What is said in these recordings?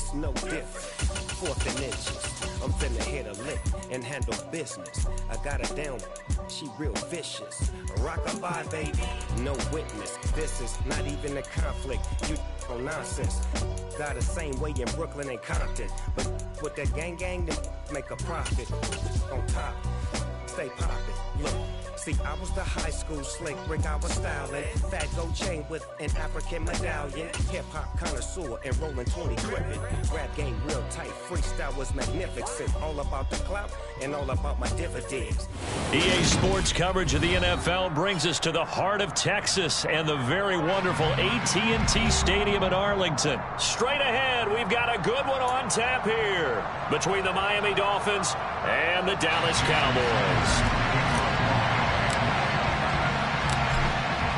it's no different. 4th and inches. I'm finna hit a lick and handle business. I got her down, she real vicious. Rock-a-bye, baby, no witness. This is not even a conflict. You on nonsense. Got the same way in Brooklyn and Compton. But with that gang, then make a profit. On top, stay poppin'. Look. See, I was the high school slick Rick, I was styling. Fat gold chain with an African medallion. Hip-hop connoisseur and rolling 20 cricket. Rap game real tight, freestyle was magnificent. All about the clout and all about my dividends. EA Sports coverage of the NFL brings us to the heart of Texas and the very wonderful AT&T Stadium in Arlington. Straight ahead, we've got a good one on tap here between the Miami Dolphins and the Dallas Cowboys.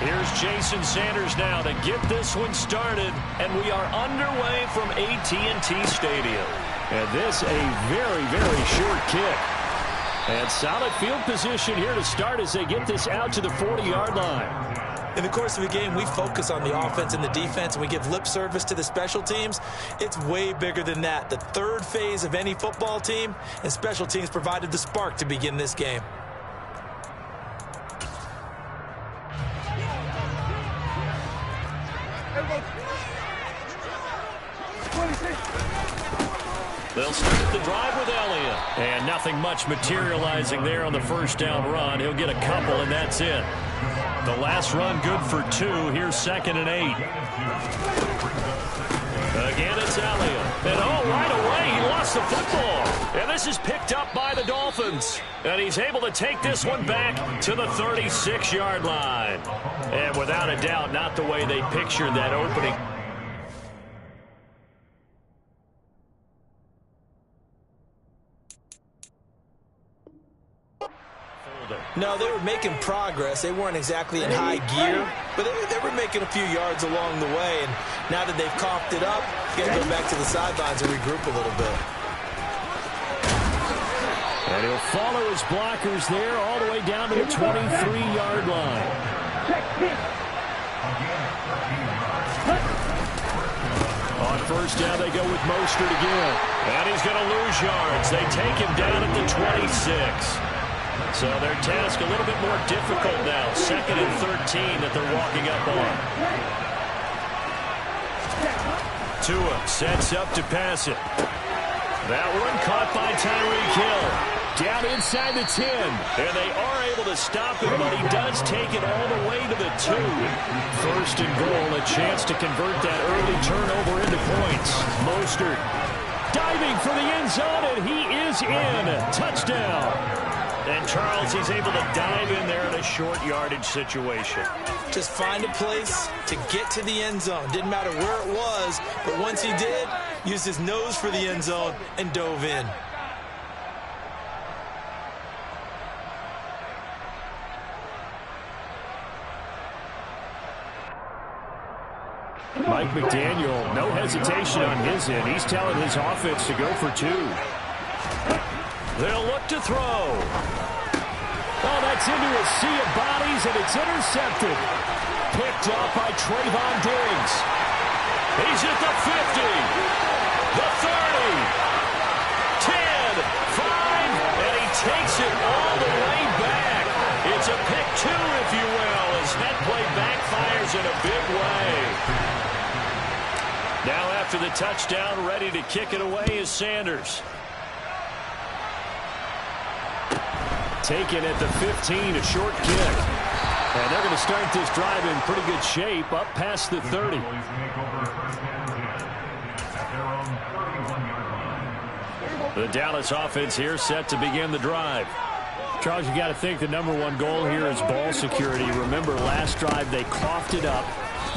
Here's Jason Sanders now to get this one started, and we are underway from AT&T Stadium. And this a very, very short kick. And solid field position here to start as they get this out to the 40-yard line. In the course of a game, we focus on the offense and the defense, and we give lip service to the special teams. It's way bigger than that. The third phase of any football team, and special teams provided the spark to begin this game. They'll start the drive with Elliott. And nothing much materializing there on the first down run. He'll get a couple, and that's it. The last run good for 2. Here's 2nd and 8. Again, it's Elliott. And right away, he lost the football. And this is picked up by the Dolphins. And he's able to take this one back to the 36-yard line. And without a doubt, not the way they pictured that opening. No, they were making progress. They weren't exactly in high gear, but they were making a few yards along the way. And now that they've coughed it up, you got to go back to the sidelines and regroup a little bit. And he'll follow his blockers there all the way down to the 23-yard line. On first down, they go with Mostert again. And he's going to lose yards. They take him down at the 26. So their task a little bit more difficult now. 2nd and 13 that they're walking up on. Tua sets up to pass it. That one caught by Tyreek Hill. Down inside the 10. And they are able to stop him, but he does take it all the way to the 2. 1st and goal, a chance to convert that early turnover into points. Mostert diving for the end zone, and he is in. Touchdown. And Charles, he's able to dive in there in a short yardage situation. Just find a place to get to the end zone. Didn't matter where it was, but once he did, used his nose for the end zone and dove in. Mike McDaniel, no hesitation on his end. He's telling his offense to go for 2. They'll look to throw. Oh, that's into a sea of bodies, and it's intercepted. Picked up by Trayvon Diggs. He's at the 50, the 30, 10, 5, and he takes it all the way back. It's a pick 2, if you will, as that play backfires in a big way. Now after the touchdown, ready to kick it away is Sanders. Taken at the 15, a short kick. And they're going to start this drive in pretty good shape, up past the 30. The Dallas offense here set to begin the drive. Charles, you got to think the #1 goal here is ball security. Remember, last drive they coughed it up.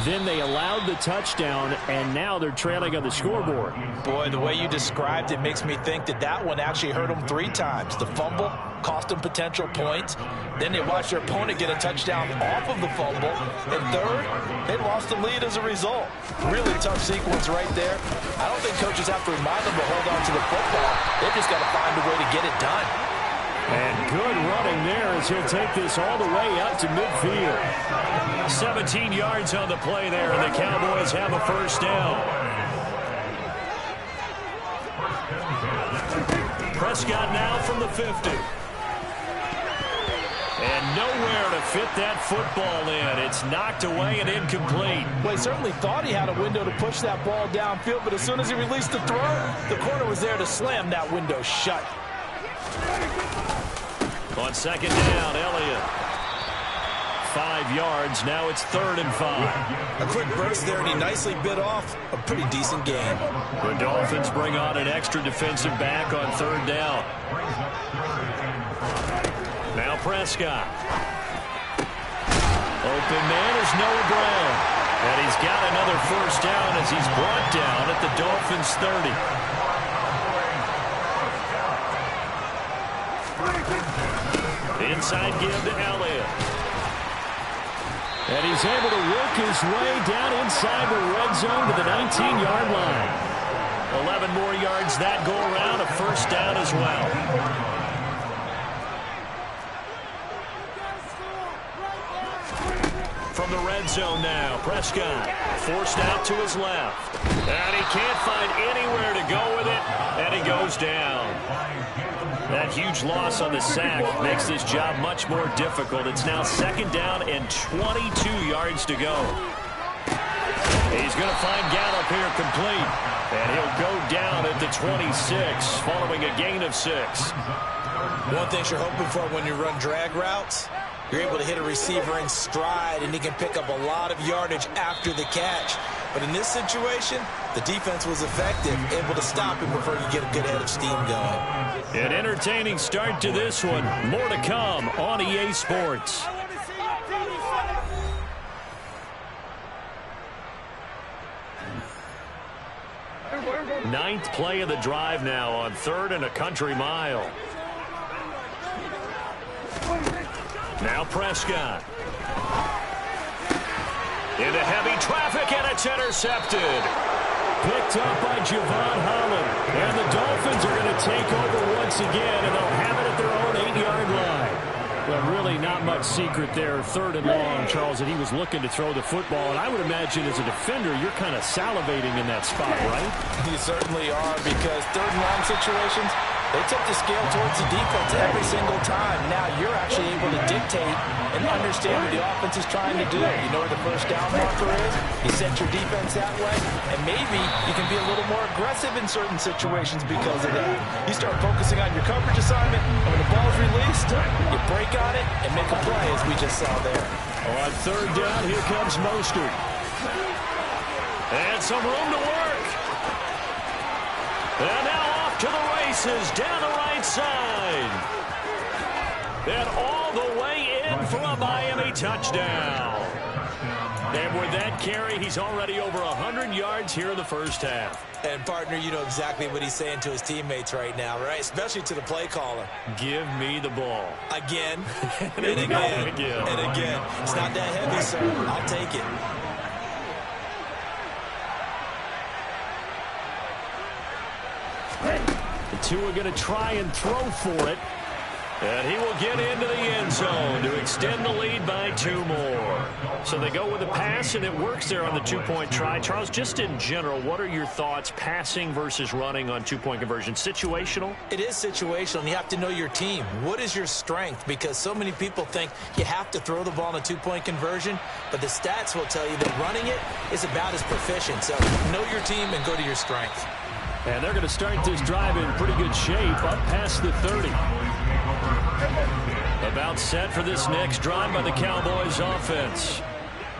Then they allowed the touchdown, and now they're trailing on the scoreboard. Boy, the way you described it makes me think that one actually hurt them 3 times. The fumble cost them potential points. Then they watched their opponent get a touchdown off of the fumble. And third, they lost the lead as a result. Really tough sequence right there. I don't think coaches have to remind them to hold on to the football. They just got to find a way to get it done. And good running there as he'll take this all the way up to midfield. 17 yards on the play there, and the Cowboys have a first down. Prescott now from the 50. And nowhere to fit that football in. It's knocked away and incomplete. Well, he certainly thought he had a window to push that ball downfield, but as soon as he released the throw, the corner was there to slam that window shut. On second down, Elliott. 5 yards. Now it's 3rd and 5. A quick burst there, and he nicely bit off a pretty decent gain. The Dolphins bring on an extra defensive back on 3rd down. Now Prescott. Open man is Noah Brown. And he's got another 1st down as he's brought down at the Dolphins' 30. Inside give to Elliott. And he's able to work his way down inside the red zone to the 19-yard line. 11 more yards that go around, a 1st down as well. From the red zone now, Prescott forced out to his left. And he can't find anywhere to go with it, and he goes down. That huge loss on the sack makes this job much more difficult. It's now 2nd down and 22 yards to go. He's going to find Gallup here complete. And he'll go down at the 26 following a gain of 6. One thing you're hoping for when you run drag routes, you're able to hit a receiver in stride, and he can pick up a lot of yardage after the catch. But in this situation, the defense was effective, able to stop him before you get a good head of steam going. An entertaining start to this one. More to come on EA Sports. Ninth play of the drive now on 3rd and a country mile. Now Prescott. Into heavy traffic, and it's intercepted. Picked up by Javon Holland. And the Dolphins are going to take over once again, and they'll have it at their own 8-yard line. Well, really not much secret there. 3rd and long, Charles, that he was looking to throw the football. And I would imagine as a defender, you're kind of salivating in that spot, right? You certainly are, because 3rd and long situations, they tip the scale towards the defense every single time. Now you're actually able to dictate and understand what the offense is trying to do. You know where the 1st down marker is. You set your defense that way, and maybe you can be a little more aggressive in certain situations because of that. You start focusing on your coverage assignment, and when the ball's released, you break on it and make a play, as we just saw there. On 3rd down, here comes Mostert. And some room to work. And now off to the races down the right side. And all the way in for a Miami touchdown. And with that carry, he's already over 100 yards here in the 1st half. And, partner, you know exactly what he's saying to his teammates right now, right? Especially to the play caller. Give me the ball. Again, and again, and again. It's not that heavy, sir. I'll take it. The two are going to try and throw for it. And he will get into the end zone to extend the lead by 2 more. So they go with a pass, and it works there on the 2-point try. Charles, just in general, what are your thoughts passing versus running on 2-point conversion? Situational? It is situational, and you have to know your team. What is your strength? Because so many people think you have to throw the ball in a 2-point conversion, but the stats will tell you that running it is about as proficient. So know your team and go to your strength. And they're going to start this drive in pretty good shape, up past the 30. About set for this next drive by the Cowboys offense.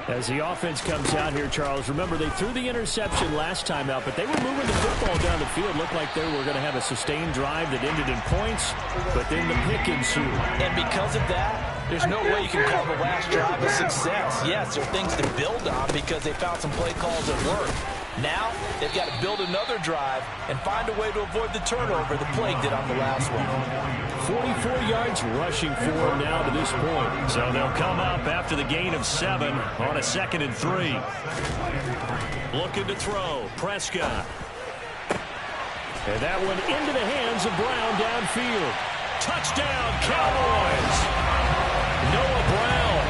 As the offense comes out here, Charles, remember they threw the interception last time out, but they were moving the football down the field. Looked like they were going to have a sustained drive that ended in points, but then the pick ensued. And because of that, there's no way you can call the last drive a success. Yes, there are things to build on because they found some play calls that work. Now, they've got to build another drive and find a way to avoid the turnover the Plague did on the last one. 44 yards rushing for now to this point. So they'll come up after the gain of 7 on a 2nd and 3. Looking to throw, Prescott. And that one into the hands of Brown downfield. Touchdown, Cowboys! Noah Brown,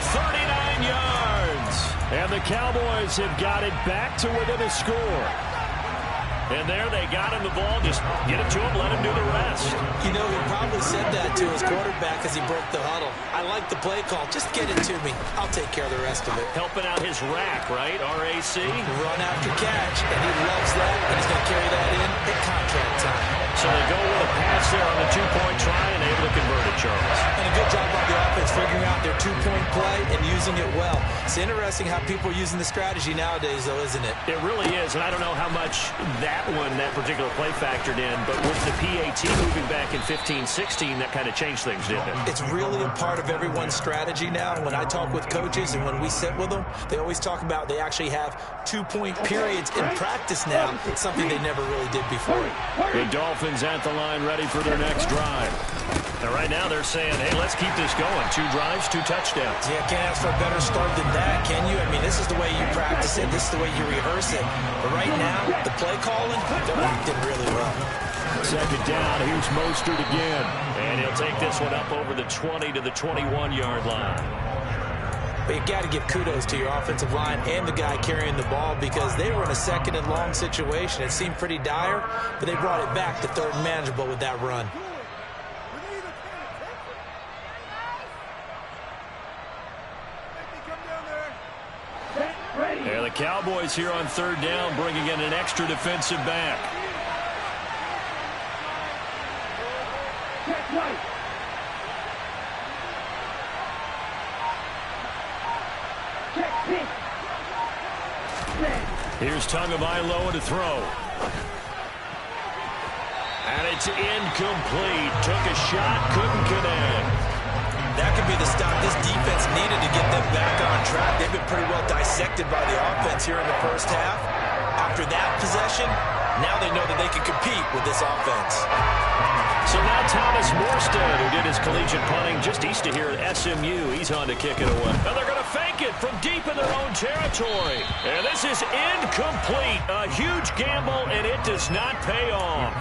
39 yards. And the Cowboys have got it back to within a score. And there they got him the ball. Just get it to him, let him do the rest. You know, he probably said that to his quarterback as he broke the huddle. I like the play call. Just get it to me. I'll take care of the rest of it. Helping out his rack, right? RAC. Run after catch, and he loves that, and he's going to carry that in at contract time. So they go with a pass there on the two-point try and able to convert it, Charles. And a good job by the offense figuring out their two-point play and using it well. It's interesting how people are using the strategy nowadays, though, isn't it? It really is, and I don't know how much that particular play factored in, but with the PAT moving back in 15-16, that kind of changed things, didn't it? It's really a part of everyone's strategy now. When I talk with coaches and when we sit with them, they always talk about they actually have two-point periods in practice now. It's something they never really did before. The Dolphins at the line ready for their next drive. And right now they're saying, hey, let's keep this going. 2 drives, 2 touchdowns. Yeah, can't ask for a better start than that, can you? I mean, this is the way you practice it. This is the way you rehearse it. But right now, the play calling, they're locked in really well. Second down, here's Mostert again. And he'll take this one up over the 20 to the 21-yard line. But you got to give kudos to your offensive line and the guy carrying the ball because they were in a second and long situation. It seemed pretty dire, but they brought it back to third and manageable with that run. Yeah, the Cowboys here on third down bringing in an extra defensive back. Here's Tagovailoa to throw. And it's incomplete. Took a shot, couldn't connect. That could be the stop this defense needed to get them back on track. They've been pretty well dissected by the offense here in the first half. After that possession, now they know that they can compete with this offense. So now Thomas Morstead, who did his collegiate punting just east of here at SMU, he's on to kick it away. And they're going to fake it from deep in their own territory. And this is incomplete. A huge gamble, and it does not pay off.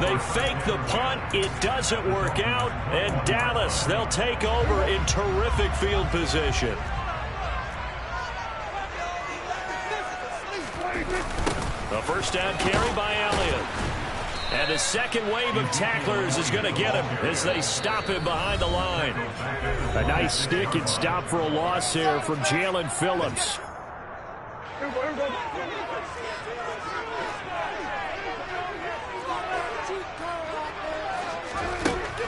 They fake the punt. It doesn't work out. And Dallas, they'll take over in terrific field position. The first down carry by Elliott. And the second wave of tacklers is going to get him as they stop him behind the line. A nice stick and stop for a loss here from Jalen Phillips.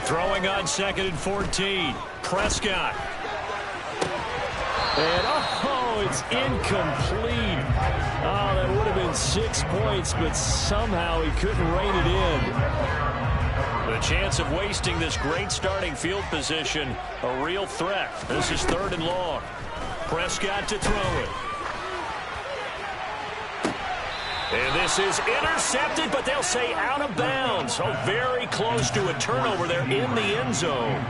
Throwing on 2nd and 14. Prescott. And, it's incomplete. Oh, that would have been 6 points, but somehow he couldn't rein it in. The chance of wasting this great starting field position, a real threat. This is 3rd and long. Prescott to throw it. And this is intercepted, but they'll say out of bounds. Oh, very close to a turnover there in the end zone.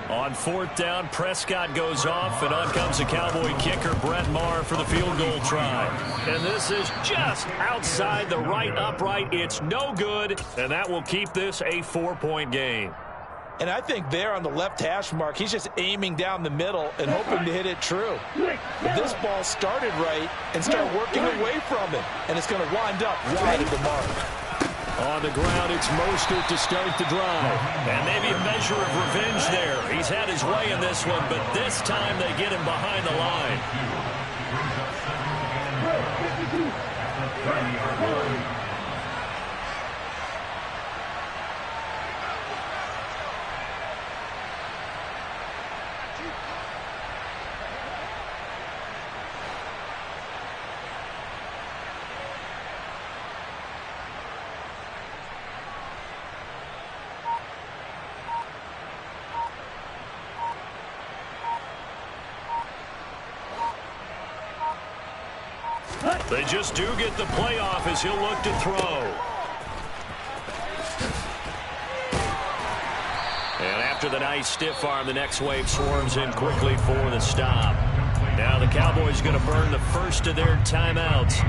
On 4th down, Prescott goes off, and on comes the Cowboy kicker, Brett Maher, for the field goal try. And this is just outside the right upright. It's no good, and that will keep this a 4-point game. And I think there on the left hash mark, he's just aiming down the middle and hoping to hit it true. This ball started right and started working away from him, and it's going to wind up wide of the mark. On the ground, it's Mostert to start the drive. And maybe a measure of revenge there. He's had his way in this one, but this time they get him behind the line. They just do get the playoff as he'll look to throw. And after the nice stiff arm, the next wave swarms in quickly for the stop. Now the Cowboys going to burn the first of their timeouts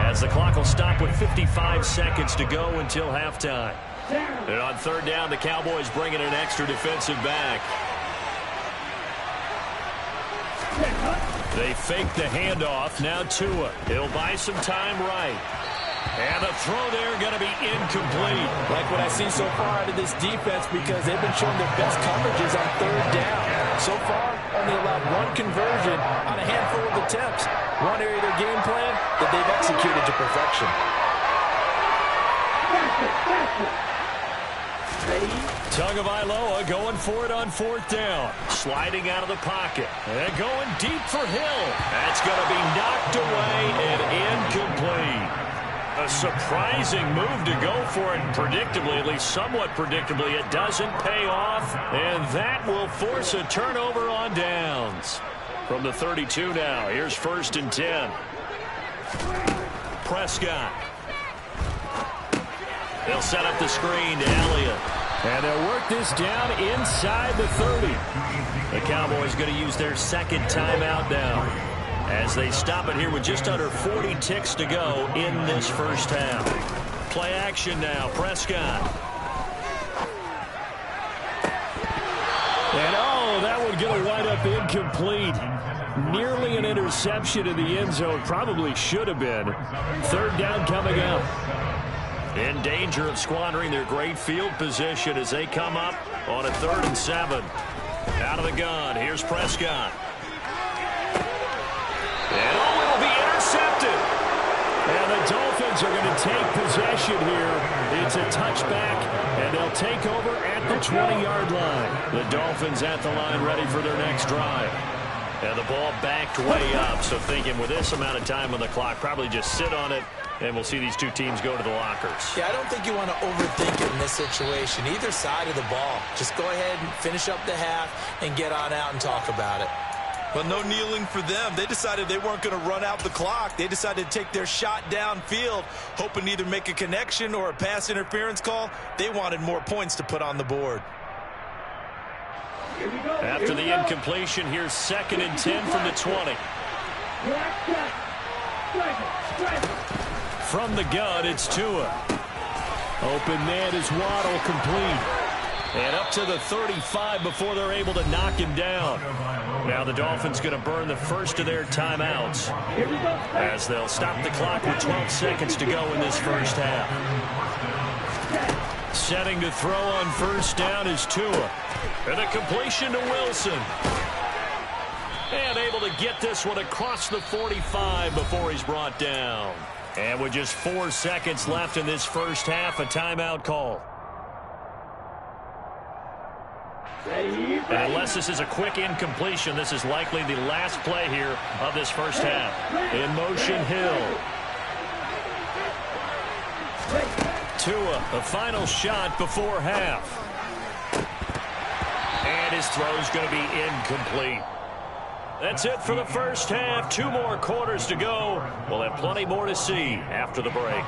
as the clock will stop with 55 seconds to go until halftime. And on 3rd down, the Cowboys bringing an extra defensive back. They fake the handoff. Now Tua. He'll buy some time right. And the throw there going to be incomplete. Like what I see so far out of this defense, because they've been showing their best coverages on third down. So far, only allowed one conversion on a handful of attempts. One area of their game plan that they've executed to perfection. Tagovailoa going for it on fourth down. Sliding out of the pocket. And going deep for Hill. That's going to be knocked away and incomplete. A surprising move to go for it. Predictably, at least somewhat predictably, it doesn't pay off. And that will force a turnover on downs. From the 32 now, here's 1st and 10. Prescott. They'll set up the screen to Elliott. And they'll work this down inside the 30. The Cowboys going to use their second timeout now, as they stop it here with just under 40 ticks to go in this first half. Play action now, Prescott. And that would get a wind-up incomplete. Nearly an interception in the end zone. Probably should have been. Third down coming up. In danger of squandering their great field position as they come up on a 3rd and 7. Out of the gun, here's Prescott. And it'll be intercepted. And the Dolphins are going to take possession here. It's a touchback, and they'll take over at the 20-yard line. The Dolphins at the line ready for their next drive. And the ball backed way up, so thinking with this amount of time on the clock, probably just sit on it, and we'll see these two teams go to the lockers. Yeah, I don't think you want to overthink it in this situation. Either side of the ball. Just go ahead and finish up the half and get on out and talk about it. Well, no kneeling for them. They decided they weren't going to run out the clock. They decided to take their shot downfield, hoping to either make a connection or a pass interference call. They wanted more points to put on the board. After the incompletion, here's 2nd and 10 from the 20. From the gun, it's Tua. Open man is Waddle, complete. And up to the 35 before they're able to knock him down. Now the Dolphins going to burn the first of their timeouts, as they'll stop the clock with 12 seconds to go in this first half. Setting to throw on first down is Tua. And a completion to Wilson. And able to get this one across the 45 before he's brought down. And with just 4 seconds left in this first half, a timeout call. And unless this is a quick incompletion, this is likely the last play here of this first half. In motion, Hill. Tua, the final shot before half. And his throw's going to be incomplete. That's it for the first half. 2 more quarters to go. We'll have plenty more to see after the break.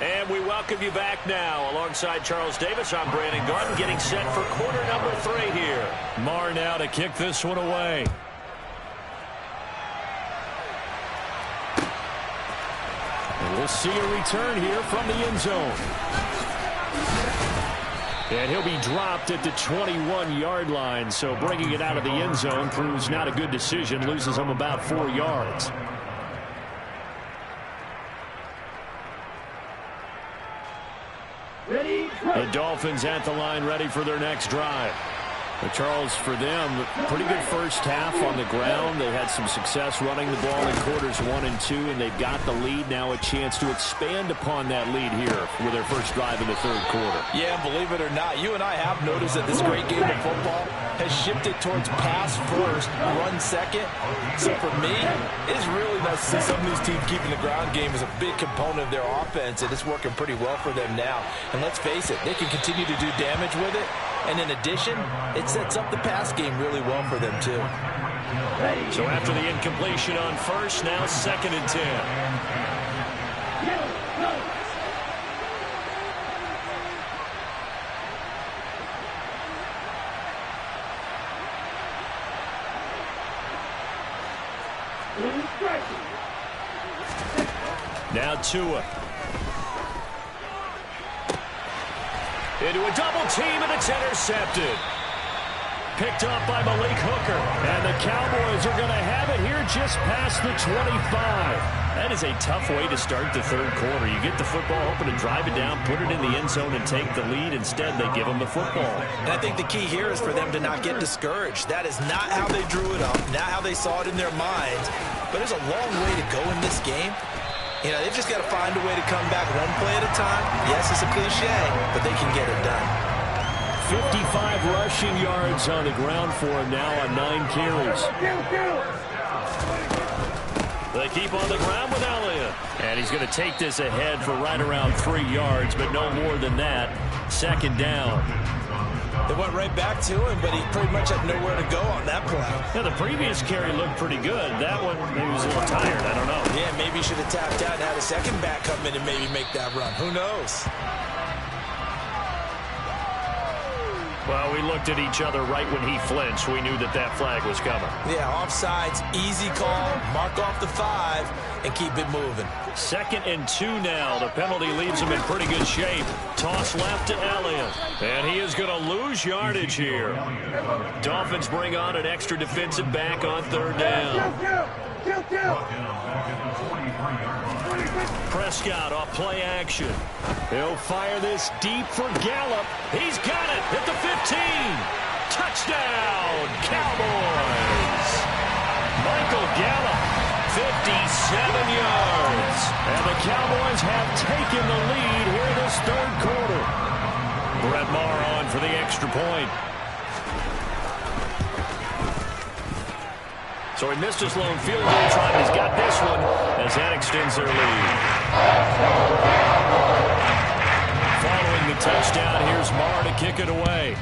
And we welcome you back now. Alongside Charles Davis, I'm Brandon Garden, getting set for quarter number 3 here. Marr now to kick this one away. And we'll see a return here from the end zone. And he'll be dropped at the 21-yard line, so bringing it out of the end zone proves not a good decision. Loses him about 4 yards. The Dolphins at the line ready for their next drive. But Charles, for them, pretty good first half on the ground. They had some success running the ball in quarters 1 and 2, and they've got the lead. Now a chance to expand upon that lead here with their first drive in the third quarter. Yeah, believe it or not, you and I have noticed that this great game of football has shifted towards pass first, run second. So for me, it's really nice to see some of these teams keeping the ground game as a big component of their offense, and it's working pretty well for them now. And let's face it, they can continue to do damage with it. And in addition, it sets up the pass game really well for them, too. So after the incompletion on first, now 2nd and 10. Now Tua. Into a double team, and it's intercepted. picked off by Malik Hooker. And the Cowboys are going to have it here just past the 25. That is a tough way to start the third quarter. You get the football, hoping to drive it down, put it in the end zone, and take the lead. Instead, they give them the football. And I think the key here is for them to not get discouraged. That is not how they drew it up, not how they saw it in their minds. But there's a long way to go in this game. You know, they've just got to find a way to come back one play at a time. Yes, it's a cliche, but they can get it done. 55 rushing yards on the ground for him now on 9 carries. They keep on the ground with Elliott. And he's going to take this ahead for right around 3 yards, but no more than that. Second down. They went right back to him, but he pretty much had nowhere to go on that play. Yeah, the previous carry looked pretty good. That one, maybe he was a little tired. I don't know. Yeah, maybe he should have tapped out and had a second back come in and maybe make that run. Who knows? Well, we looked at each other right when he flinched. We knew that that flag was coming. Yeah, offsides, easy call, mark off the 5, and keep it moving. 2nd and 2 now. The penalty leaves him in pretty good shape. Toss left to Elliott. And he is going to lose yardage here. Dolphins bring on an extra defensive back on 3rd down. Prescott off play action. He'll fire this deep for Gallup. He's got it at the 15. Touchdown, Cowboys. Michael Gallup, 57 yards. And the Cowboys have taken the lead here this 3rd quarter. Brett Maher on for the extra point. So he missed his lone field goal try, but he's got this one as that extends their lead. Following the touchdown, here's Maher to kick it away.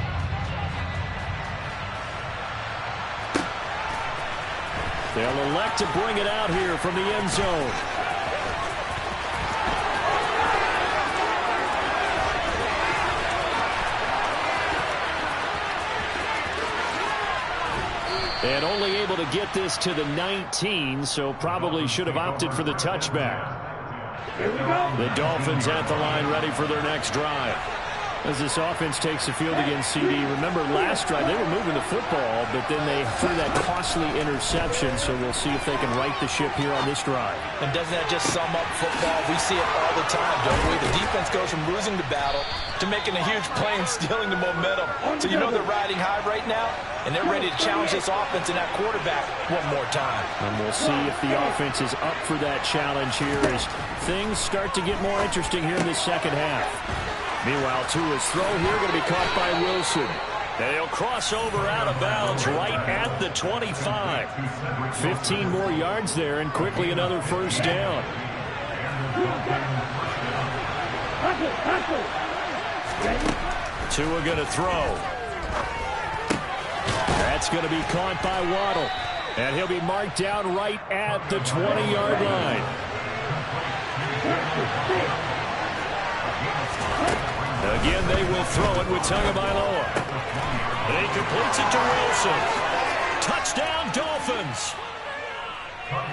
They'll elect to bring it out here from the end zone. And only able to get this to the 19, so probably should have opted for the touchback. The Dolphins at the line ready for their next drive. As this offense takes the field against CD, remember last drive they were moving the football, but then they threw that costly interception, so we'll see if they can right the ship here on this drive. And doesn't that just sum up football? We see it all the time, don't we? The defense goes from losing the battle to making a huge play and stealing the momentum. So you know they're riding high right now, and they're ready to challenge this offense and that quarterback one more time. And we'll see if the offense is up for that challenge here as things start to get more interesting here in this second half. Meanwhile, Tua's throw here going to be caught by Wilson. And he'll cross over out of bounds right at the 25. 15 more yards there and quickly another first down. Tua going to throw. That's going to be caught by Waddle. And he'll be marked down right at the 20-yard line. Again, they will throw it with Tagovailoa. And he completes it to Wilson. Touchdown, Dolphins.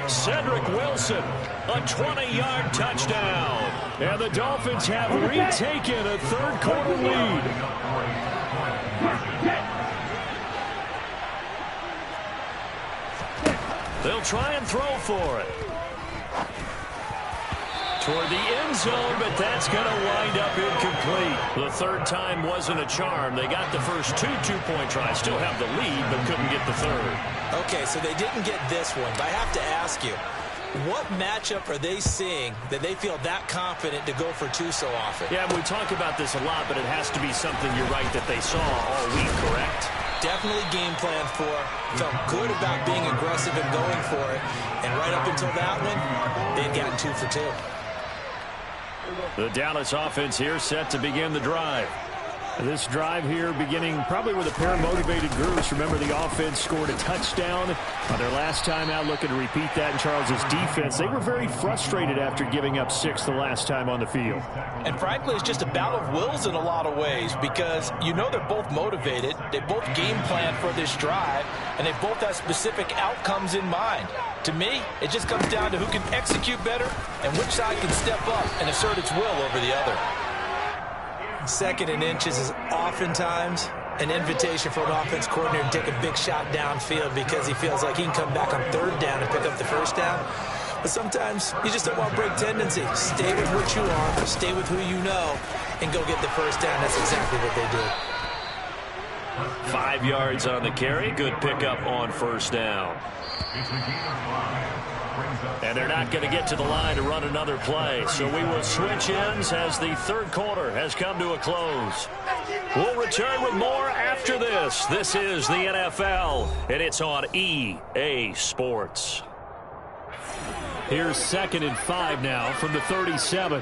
Cedric Wilson, a 20-yard touchdown. And the Dolphins have retaken a third-quarter lead. They'll try and throw for it. Toward the end zone, but that's going to wind up incomplete. The third time wasn't a charm. They got the first 2 two-point tries. Still have the lead, but couldn't get the third. Okay, so they didn't get this one, but I have to ask you, what matchup are they seeing that they feel that confident to go for 2 so often? Yeah, we talk about this a lot, but it has to be something, you're right, that they saw all week, correct? Definitely game plan for. Felt good about being aggressive and going for it. And right up until that one, they'd gotten 2 for 2. The Dallas offense here set to begin the drive. This drive here beginning probably with a pair of motivated groups. Remember, the offense scored a touchdown on their last time out, looking to repeat that in Charles's defense. They were very frustrated after giving up 6 the last time on the field. And frankly, it's just a battle of wills in a lot of ways because you know they're both motivated. They both game plan for this drive, and they both have specific outcomes in mind. To me, it just comes down to who can execute better and which side can step up and assert its will over the other. 2nd and inches is oftentimes an invitation for an offense coordinator to take a big shot downfield because he feels like he can come back on third down and pick up the first down. But sometimes you just don't want to break tendency. Stay with what you are, stay with who you know, and go get the first down. That's exactly what they did. 5 yards on the carry. Good pickup on first down. And they're not going to get to the line to run another play. So we will switch ends as the third quarter has come to a close. We'll return with more after this. This is the NFL, and it's on EA Sports. Here's 2nd and 5 now from the 37.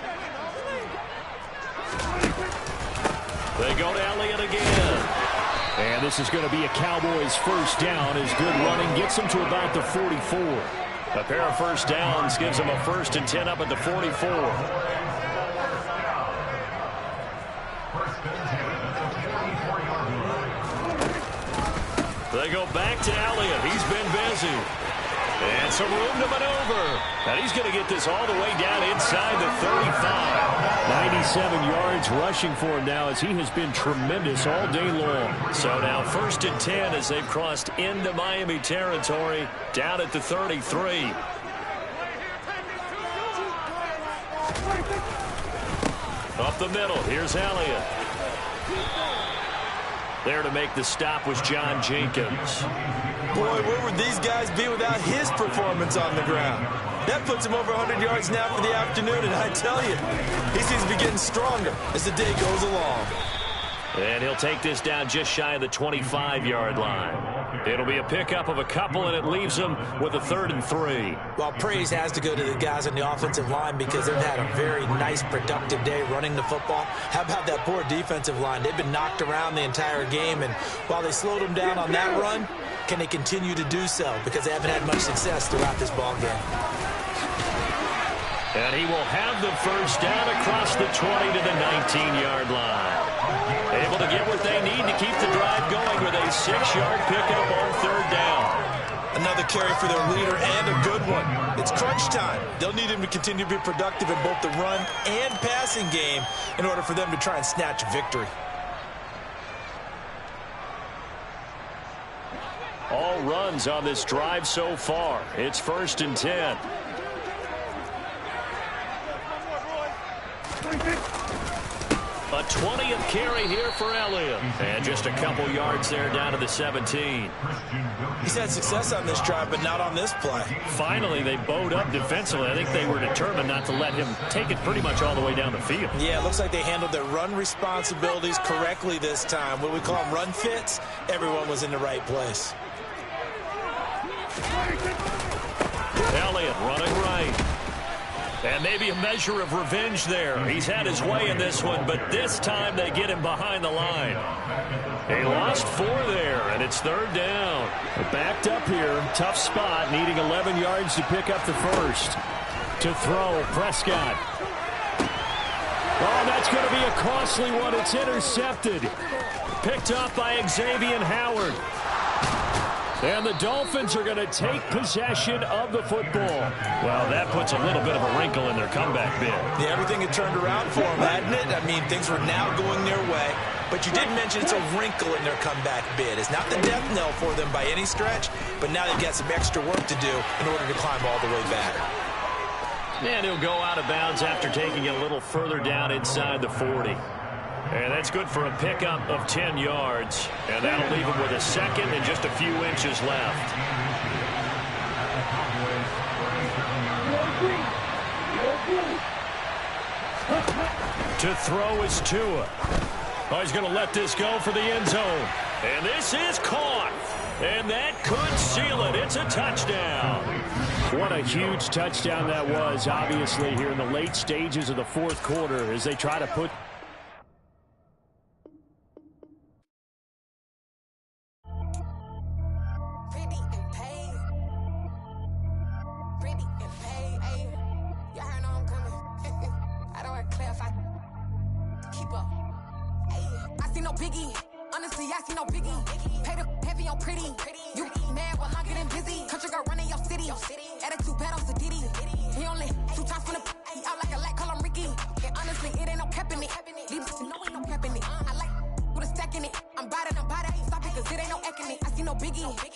They go to Elliott again. And this is going to be a Cowboys first down as good running gets them to about the 44. A pair of first downs gives them a 1st and 10 up at the 44. They go back to Elliott. He's been busy. And some room to maneuver. And he's going to get this all the way down inside the 35. 97 yards rushing for him now as he has been tremendous all day long. So now 1st and 10 as they've crossed into Miami territory down at the 33. Up the middle. Here's Elliott. There to make the stop was John Jenkins. Boy, where would these guys be without his performance on the ground? That puts him over 100 yards now for the afternoon, and I tell you, he seems to be getting stronger as the day goes along. And he'll take this down just shy of the 25-yard line. It'll be a pickup of a couple, and it leaves him with a 3rd and 3. Well, praise has to go to the guys on the offensive line because they've had a very nice, productive day running the football. How about that poor defensive line? They've been knocked around the entire game, and while they slowed them down on that run, can they continue to do so? Because they haven't had much success throughout this ball game. And he will have the first down across the 20 to the 19-yard line. Able to get what they need to keep the drive going with a 6-yard pickup on 3rd down. Another carry for their leader and a good one. It's crunch time. They'll need him to continue to be productive in both the run and passing game in order for them to try and snatch a victory. All runs on this drive so far. It's 1st and 10. A 20th carry here for Elliott. And just a couple yards there down to the 17. He's had success on this drive, but not on this play. Finally, they bowed up defensively. I think they were determined not to let him take it pretty much all the way down the field. Yeah, it looks like they handled their run responsibilities correctly this time. What we call them run fits, everyone was in the right place. Elliott running right. And maybe a measure of revenge there. He's had his way in this one, but this time they get him behind the line. He lost 4 there, and it's 3rd down. Backed up here, tough spot, needing 11 yards to pick up the first. To throw, Prescott. Oh, that's going to be a costly one. It's intercepted. Picked up by Xavier Howard. And the Dolphins are going to take possession of the football. Well, that puts a little bit of a wrinkle in their comeback bid. Yeah, everything had turned around for them, hadn't it? I mean, things were now going their way. But you did mention it's a wrinkle in their comeback bid. It's not the death knell for them by any stretch, but now they've got some extra work to do in order to climb all the way back. And he'll go out of bounds after taking it a little further down inside the 40. And that's good for a pickup of 10 yards. And that'll leave him with a 2nd and just a few inches left. To throw is Tua. Oh, he's going to let this go for the end zone. And this is caught. And that could seal it. It's a touchdown. What a huge touchdown that was, obviously, here in the late stages of the 4th quarter as they try to put... I'm biting, E.